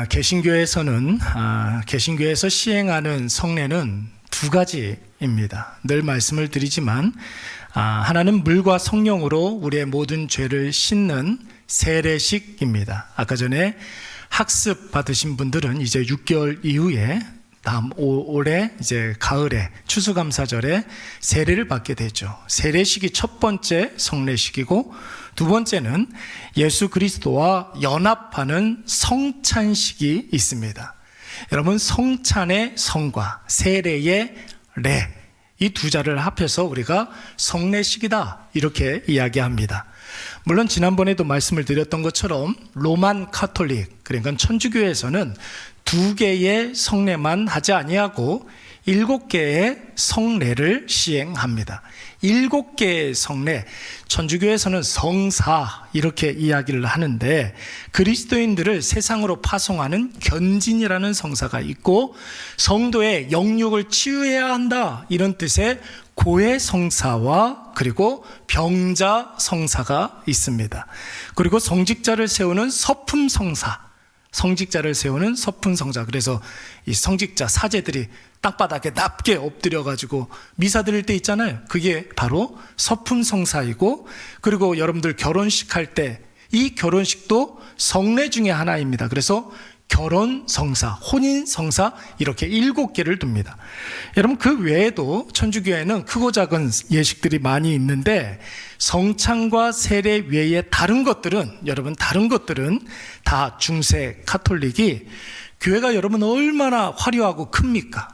개신교에서 시행하는 성례는 두 가지입니다. 늘 말씀을 드리지만 하나는 물과 성령으로 우리의 모든 죄를 씻는 세례식입니다. 아까 전에 학습 받으신 분들은 이제 6개월 이후에 다음 올해 이제 가을에 추수감사절에 세례를 받게 되죠. 세례식이 첫 번째 성례식이고, 두 번째는 예수 그리스도와 연합하는 성찬식이 있습니다. 여러분, 성찬의 성과 세례의 례, 이 두 자를 합해서 우리가 성례식이다 이렇게 이야기합니다. 물론 지난번에도 말씀을 드렸던 것처럼 로만 카톨릭, 그러니까 천주교에서는 2개의 성례만 하지 아니하고 7개의 성례를 시행합니다. 7개의 성례, 천주교에서는 성사 이렇게 이야기를 하는데, 그리스도인들을 세상으로 파송하는 견진이라는 성사가 있고, 성도의 영육을 치유해야 한다 이런 뜻의 고해 성사와 그리고 병자 성사가 있습니다. 그리고 성직자를 세우는 서품 성사, 성직자를 세우는 서품 성사. 그래서 이 성직자 사제들이 땅바닥에 납게 엎드려가지고 미사 드릴 때 있잖아요. 그게 바로 서품 성사이고, 그리고 여러분들 결혼식 할 때 이 결혼식도 성례 중에 하나입니다. 그래서 결혼 성사, 혼인 성사 이렇게 7개를 둡니다. 여러분, 그 외에도 천주교에는 크고 작은 예식들이 많이 있는데, 성찬과 세례 외에 다른 것들은 다 중세 카톨릭이, 교회가 여러분 얼마나 화려하고 큽니까?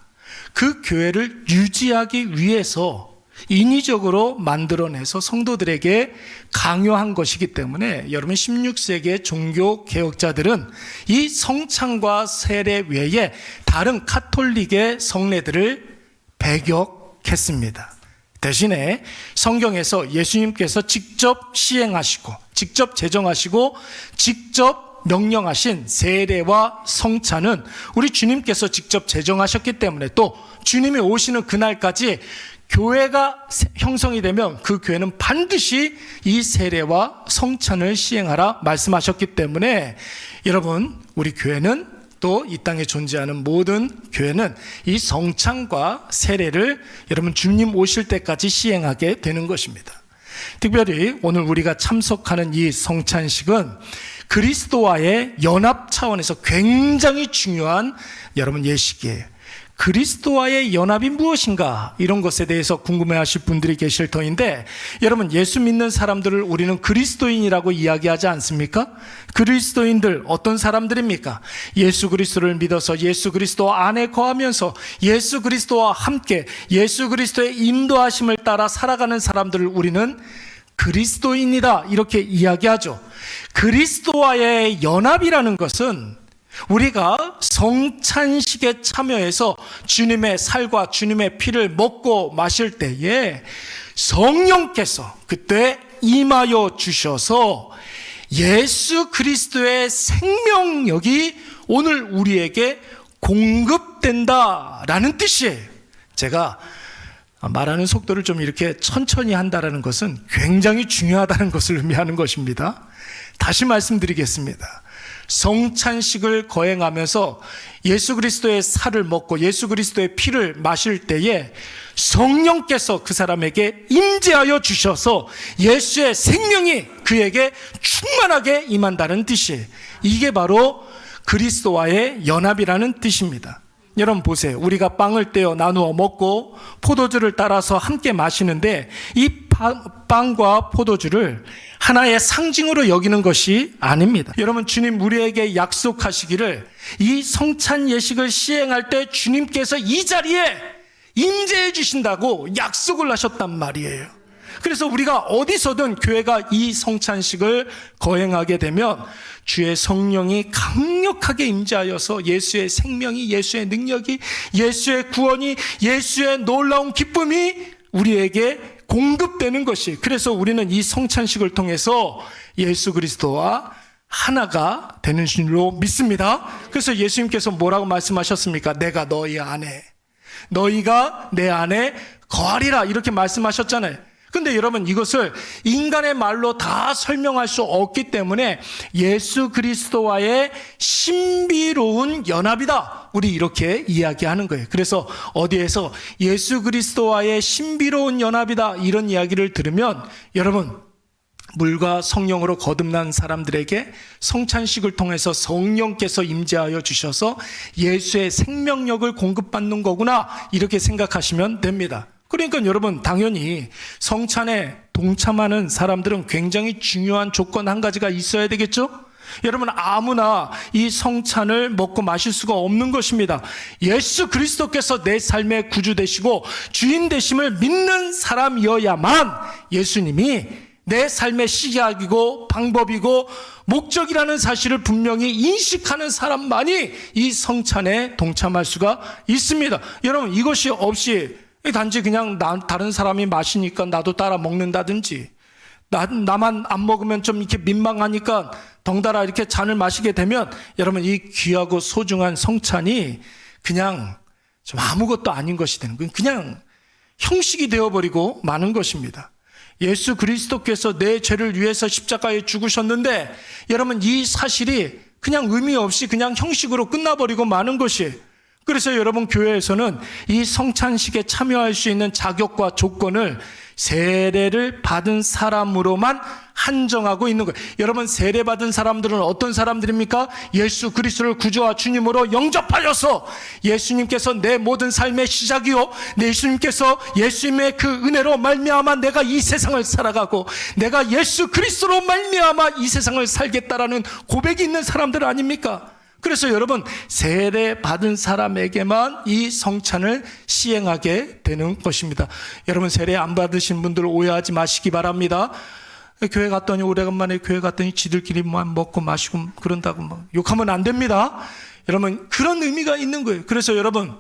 그 교회를 유지하기 위해서 인위적으로 만들어내서 성도들에게 강요한 것이기 때문에, 여러분 16세기의 종교 개혁자들은 이 성찬과 세례 외에 다른 카톨릭의 성례들을 배격했습니다. 대신에 성경에서 예수님께서 직접 시행하시고 직접 제정하시고 직접 명령하신 세례와 성찬은 우리 주님께서 직접 제정하셨기 때문에, 또 주님이 오시는 그날까지 교회가 형성이 되면 그 교회는 반드시 이 세례와 성찬을 시행하라 말씀하셨기 때문에, 여러분, 우리 교회는, 또 이 땅에 존재하는 모든 교회는 이 성찬과 세례를 여러분 주님 오실 때까지 시행하게 되는 것입니다. 특별히 오늘 우리가 참석하는 이 성찬식은 그리스도와의 연합 차원에서 굉장히 중요한 여러분 예식이에요. 그리스도와의 연합이 무엇인가, 이런 것에 대해서 궁금해하실 분들이 계실 터인데, 여러분, 예수 믿는 사람들을 우리는 그리스도인이라고 이야기하지 않습니까? 그리스도인들 어떤 사람들입니까? 예수 그리스도를 믿어서 예수 그리스도 안에 거하면서 예수 그리스도와 함께 예수 그리스도의 인도하심을 따라 살아가는 사람들을 우리는 그리스도인이다 이렇게 이야기하죠. 그리스도와의 연합이라는 것은 우리가 성찬식에 참여해서 주님의 살과 주님의 피를 먹고 마실 때에 성령께서 그때 임하여 주셔서 예수 그리스도의 생명력이 오늘 우리에게 공급된다라는 뜻이에요. 제가 말하는 속도를 좀 이렇게 천천히 한다는 것은 굉장히 중요하다는 것을 의미하는 것입니다. 다시 말씀드리겠습니다. 성찬식을 거행하면서 예수 그리스도의 살을 먹고 예수 그리스도의 피를 마실 때에 성령께서 그 사람에게 임재하여 주셔서 예수의 생명이 그에게 충만하게 임한다는 뜻이에요. 이게 바로 그리스도와의 연합이라는 뜻입니다. 여러분 보세요. 우리가 빵을 떼어 나누어 먹고 포도주를 따라서 함께 마시는데, 이 빵과 포도주를 하나의 상징으로 여기는 것이 아닙니다. 여러분, 주님 우리에게 약속하시기를 이 성찬 예식을 시행할 때 주님께서 이 자리에 임재해 주신다고 약속을 하셨단 말이에요. 그래서 우리가 어디서든 교회가 이 성찬식을 거행하게 되면 주의 성령이 강력하게 임재하여서 예수의 생명이, 예수의 능력이, 예수의 구원이, 예수의 놀라운 기쁨이 우리에게 공급되는 것이, 그래서 우리는 이 성찬식을 통해서 예수 그리스도와 하나가 되는 줄로 믿습니다. 그래서 예수님께서 뭐라고 말씀하셨습니까? 내가 너희 안에, 너희가 내 안에 거하리라 이렇게 말씀하셨잖아요. 근데 여러분, 이것을 인간의 말로 다 설명할 수 없기 때문에 예수 그리스도와의 신비로운 연합이다, 우리 이렇게 이야기하는 거예요. 그래서 어디에서 예수 그리스도와의 신비로운 연합이다 이런 이야기를 들으면 여러분, 물과 성령으로 거듭난 사람들에게 성찬식을 통해서 성령께서 임재하여 주셔서 예수의 생명력을 공급받는 거구나, 이렇게 생각하시면 됩니다. 그러니까 여러분, 당연히 성찬에 동참하는 사람들은 굉장히 중요한 조건 한 가지가 있어야 되겠죠? 여러분, 아무나 이 성찬을 먹고 마실 수가 없는 것입니다. 예수 그리스도께서 내 삶의 구주 되시고 주인 되심을 믿는 사람이어야만 예수님이 내 삶의 시작이고 방법이고 목적이라는 사실을 분명히 인식하는 사람만이 이 성찬에 동참할 수가 있습니다. 여러분, 이것이 없이 단지 그냥 다른 사람이 마시니까 나도 따라 먹는다든지, 나만 안 먹으면 좀 이렇게 민망하니까 덩달아 이렇게 잔을 마시게 되면 여러분, 이 귀하고 소중한 성찬이 그냥 좀 아무것도 아닌 것이 되는 거예요. 그냥 형식이 되어버리고 마는 것입니다. 예수 그리스도께서 내 죄를 위해서 십자가에 죽으셨는데 여러분, 이 사실이 그냥 의미 없이 그냥 형식으로 끝나버리고 마는 것이에요. 그래서 여러분, 교회에서는 이 성찬식에 참여할 수 있는 자격과 조건을 세례를 받은 사람으로만 한정하고 있는 거예요. 여러분, 세례 받은 사람들은 어떤 사람들입니까? 예수 그리스도를 구주와 주님으로 영접하여서 예수님께서 내 모든 삶의 시작이요, 예수님께서 예수님의 그 은혜로 말미암아 내가 이 세상을 살아가고 내가 예수 그리스도로 말미암아 이 세상을 살겠다라는 고백이 있는 사람들 아닙니까? 그래서 여러분, 세례 받은 사람에게만 이 성찬을 시행하게 되는 것입니다. 여러분, 세례 안 받으신 분들 오해하지 마시기 바랍니다. 교회 갔더니, 오래간만에 교회 갔더니 지들끼리만 먹고 마시고 그런다고 막 욕하면 안 됩니다. 여러분, 그런 의미가 있는 거예요. 그래서 여러분,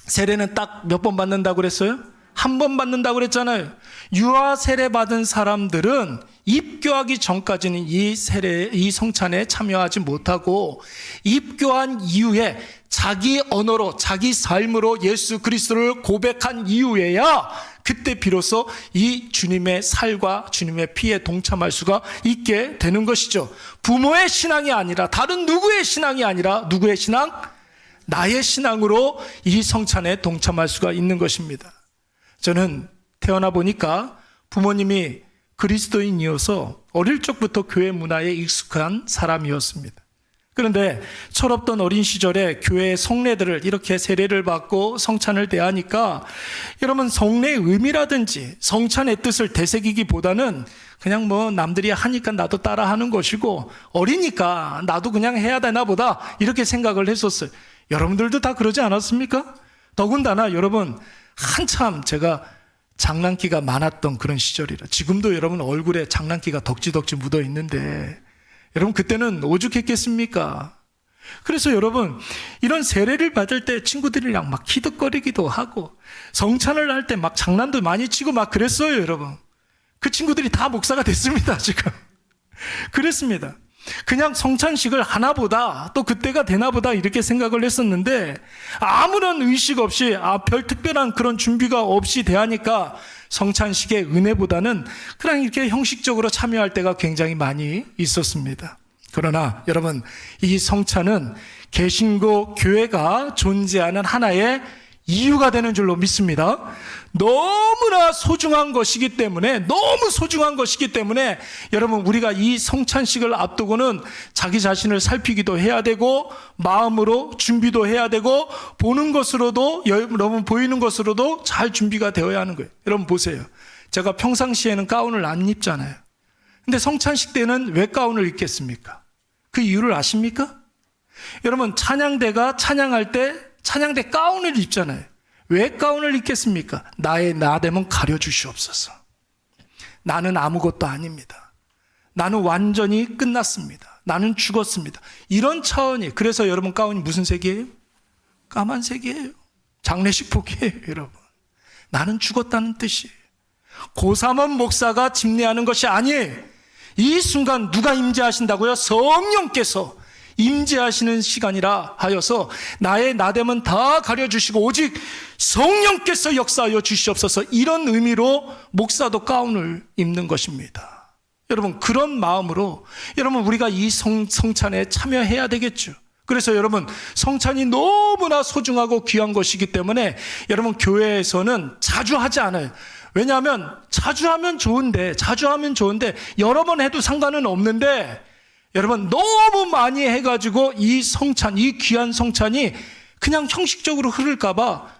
세례는 딱 몇 번 받는다고 그랬어요? 한 번 받는다고 그랬잖아요. 유아 세례 받은 사람들은 입교하기 전까지는 이 성찬에 참여하지 못하고, 입교한 이후에 자기 언어로, 자기 삶으로 예수 그리스도를 고백한 이후에야 그때 비로소 이 주님의 살과 주님의 피에 동참할 수가 있게 되는 것이죠. 부모의 신앙이 아니라, 다른 누구의 신앙이 아니라, 누구의 신앙? 나의 신앙으로 이 성찬에 동참할 수가 있는 것입니다. 저는 태어나 보니까 부모님이 그리스도인이어서 어릴 적부터 교회 문화에 익숙한 사람이었습니다. 그런데 철없던 어린 시절에 교회의 성례들을 이렇게 세례를 받고 성찬을 대하니까 여러분, 성례의 의미라든지 성찬의 뜻을 되새기기보다는 그냥 뭐 남들이 하니까 나도 따라 하는 것이고, 어리니까 나도 그냥 해야 되나 보다, 이렇게 생각을 했었어요. 여러분들도 다 그러지 않았습니까? 더군다나 여러분, 한참 제가 장난기가 많았던 그런 시절이라, 지금도 여러분 얼굴에 장난기가 덕지덕지 묻어 있는데 여러분, 그때는 오죽했겠습니까? 그래서 여러분, 이런 세례를 받을 때 친구들이랑 막 키득거리기도 하고, 성찬을 할 때 막 장난도 많이 치고 막 그랬어요. 여러분, 그 친구들이 다 목사가 됐습니다. 지금 그랬습니다. 그냥 성찬식을 하나보다, 또 그때가 되나보다 이렇게 생각을 했었는데, 아무런 의식 없이 별 특별한 그런 준비가 없이 대하니까 성찬식의 은혜보다는 그냥 이렇게 형식적으로 참여할 때가 굉장히 많이 있었습니다. 그러나 여러분, 이 성찬은 개신교 교회가 존재하는 하나의 이유가 되는 줄로 믿습니다. 너무나 소중한 것이기 때문에, 너무 소중한 것이기 때문에 여러분, 우리가 이 성찬식을 앞두고는 자기 자신을 살피기도 해야 되고, 마음으로 준비도 해야 되고, 보는 것으로도, 여러분 보이는 것으로도 잘 준비가 되어야 하는 거예요. 여러분 보세요, 제가 평상시에는 가운을 안 입잖아요. 근데 성찬식 때는 왜 가운을 입겠습니까? 그 이유를 아십니까? 여러분, 찬양대가 찬양할 때 찬양대 가운을 입잖아요. 왜 가운을 입겠습니까? 나의 나됨은 가려주시옵소서. 나는 아무것도 아닙니다. 나는 완전히 끝났습니다. 나는 죽었습니다. 이런 차원이. 그래서 여러분, 가운이 무슨 색이에요? 까만색이에요. 장례식복이에요. 여러분, 나는 죽었다는 뜻이에요. 고삼원 목사가 집례하는 것이 아니에요. 이 순간 누가 임재하신다고요? 성령께서 임재하시는 시간이라 하여서 나의 나됨은 다 가려주시고 오직 성령께서 역사하여 주시옵소서, 이런 의미로 목사도 가운을 입는 것입니다. 여러분, 그런 마음으로 여러분 우리가 이 성찬에 참여해야 되겠죠. 그래서 여러분, 성찬이 너무나 소중하고 귀한 것이기 때문에 여러분 교회에서는 자주 하지 않아요. 왜냐하면 자주 하면 좋은데 여러 번 해도 상관은 없는데 여러분 너무 많이 해가지고 이 성찬, 이 귀한 성찬이 그냥 형식적으로 흐를까봐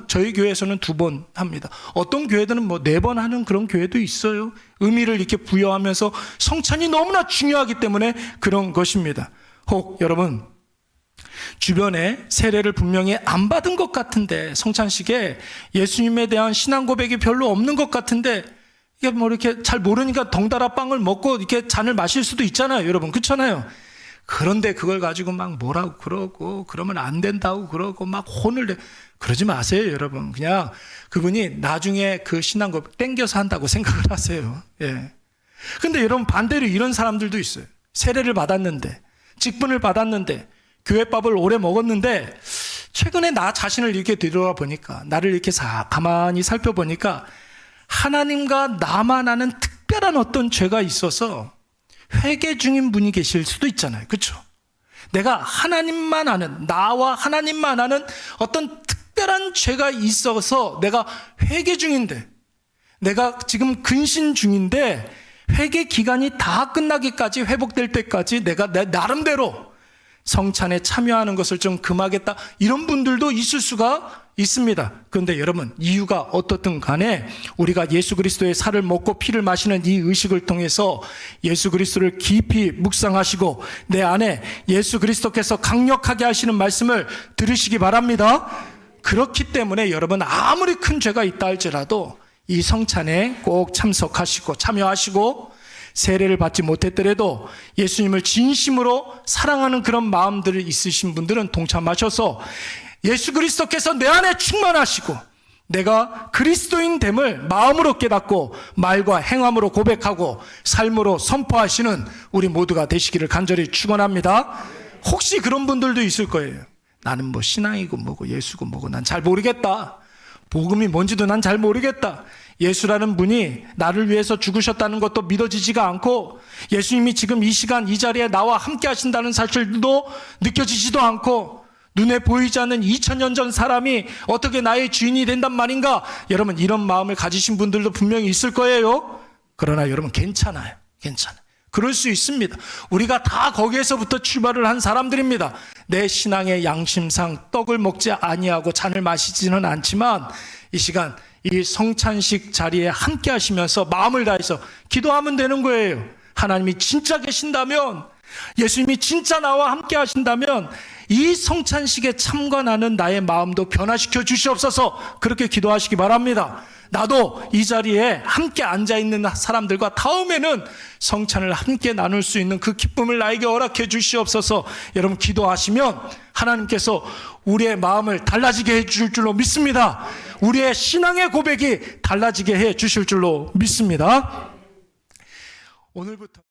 저희 교회에서는 2번 합니다. 어떤 교회들은 4번 하는 그런 교회도 있어요. 의미를 이렇게 부여하면서 성찬이 너무나 중요하기 때문에 그런 것입니다. 혹 여러분 주변에 세례를 분명히 안 받은 것 같은데, 성찬식에 예수님에 대한 신앙 고백이 별로 없는 것 같은데, 이게 이렇게 잘 모르니까 덩달아 빵을 먹고 이렇게 잔을 마실 수도 있잖아요, 여러분. 그렇잖아요. 그런데 그걸 가지고 막 뭐라고 그러고, 그러면 안 된다고 그러고, 막 혼을 내. 그러지 마세요, 여러분. 그냥 그분이 나중에 그 신앙 고백 땡겨서 한다고 생각을 하세요. 예. 근데 여러분 반대로 이런 사람들도 있어요. 세례를 받았는데, 직분을 받았는데, 교회밥을 오래 먹었는데 최근에 나 자신을 이렇게 되돌아보니까, 나를 이렇게 가만히 살펴보니까 하나님과 나만 아는 특별한 어떤 죄가 있어서 회개 중인 분이 계실 수도 있잖아요. 그렇죠? 내가 하나님만 아는, 나와 하나님만 아는 어떤 특별한 죄가 있어서 내가 회개 중인데, 내가 지금 근신 중인데 회개 기간이 다 끝나기까지, 회복될 때까지 내가 내 나름대로 성찬에 참여하는 것을 좀 금하겠다, 이런 분들도 있을 수가 있습니다. 그런데 여러분, 이유가 어떻든 간에 우리가 예수 그리스도의 살을 먹고 피를 마시는 이 의식을 통해서 예수 그리스도를 깊이 묵상하시고 내 안에 예수 그리스도께서 강력하게 하시는 말씀을 들으시기 바랍니다. 그렇기 때문에 여러분, 아무리 큰 죄가 있다 할지라도 이 성찬에 꼭 참석하시고 참여하시고, 세례를 받지 못했더라도 예수님을 진심으로 사랑하는 그런 마음들이 있으신 분들은 동참하셔서 예수 그리스도께서 내 안에 충만하시고 내가 그리스도인 됨을 마음으로 깨닫고 말과 행함으로 고백하고 삶으로 선포하시는 우리 모두가 되시기를 간절히 축원합니다. 혹시 그런 분들도 있을 거예요. 나는 신앙이고 뭐고 예수고 뭐고 난 잘 모르겠다. 복음이 뭔지도 난 잘 모르겠다. 예수라는 분이 나를 위해서 죽으셨다는 것도 믿어지지가 않고, 예수님이 지금 이 시간 이 자리에 나와 함께 하신다는 사실도 느껴지지도 않고, 눈에 보이지 않는 2000년 전 사람이 어떻게 나의 주인이 된단 말인가? 여러분, 이런 마음을 가지신 분들도 분명히 있을 거예요. 그러나 여러분, 괜찮아요. 그럴 수 있습니다. 우리가 다 거기에서부터 출발을 한 사람들입니다. 내 신앙의 양심상 떡을 먹지 아니하고 잔을 마시지는 않지만 이 시간 이 성찬식 자리에 함께 하시면서 마음을 다해서 기도하면 되는 거예요. 하나님이 진짜 계신다면, 예수님이 진짜 나와 함께 하신다면 이 성찬식에 참관하는 나의 마음도 변화시켜 주시옵소서, 그렇게 기도하시기 바랍니다. 나도 이 자리에 함께 앉아있는 사람들과 다음에는 성찬을 함께 나눌 수 있는 그 기쁨을 나에게 허락해 주시옵소서. 여러분, 기도하시면 하나님께서 우리의 마음을 달라지게 해 주실 줄로 믿습니다. 우리의 신앙의 고백이 달라지게 해 주실 줄로 믿습니다. 오늘부터